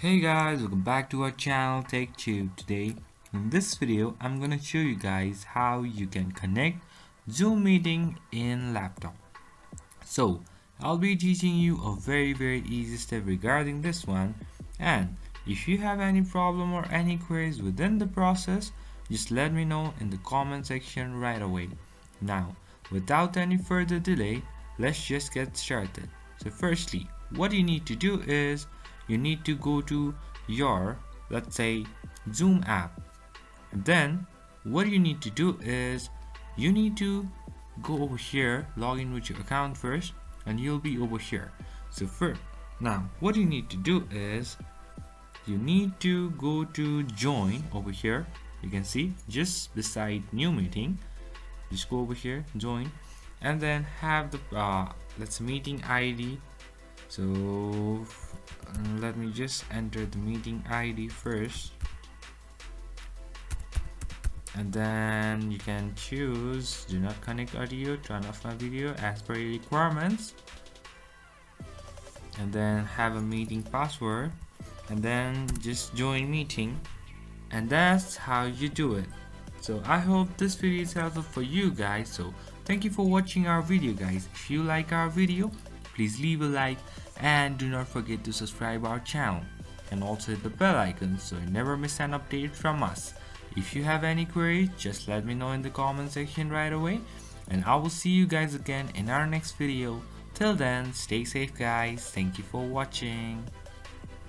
Hey guys, welcome back to our channel Tech2. Today in this video I'm gonna show you guys how you can connect Zoom meeting in laptop. So I'll be teaching you a very easy step regarding this one, and if you have any problem or any queries within the process, just let me know in the comment section right away. Now without any further delay, let's just get started. So firstly, what you need to do is you need to go to your, let's say, Zoom app. And then what you need to do is you need to go over here, log in with your account first, and you'll be over here. So first, now what you need to do is you need to go to join over here. You can see just beside new meeting, just go over here, join, and then have the let's meeting ID. So let me just enter the meeting ID first, and then you can choose do not connect audio, turn off my video as per your requirements, and then have a meeting password, and then just join meeting, and that's how you do it. So I hope this video is helpful for you guys. So thank you for watching our video, guys. If you like our video, please leave a like and do not forget to subscribe our channel, and also hit the bell icon so you never miss an update from us. If you have any queries, just let me know in the comment section right away, and I will see you guys again in our next video. Till then, stay safe guys. Thank you for watching.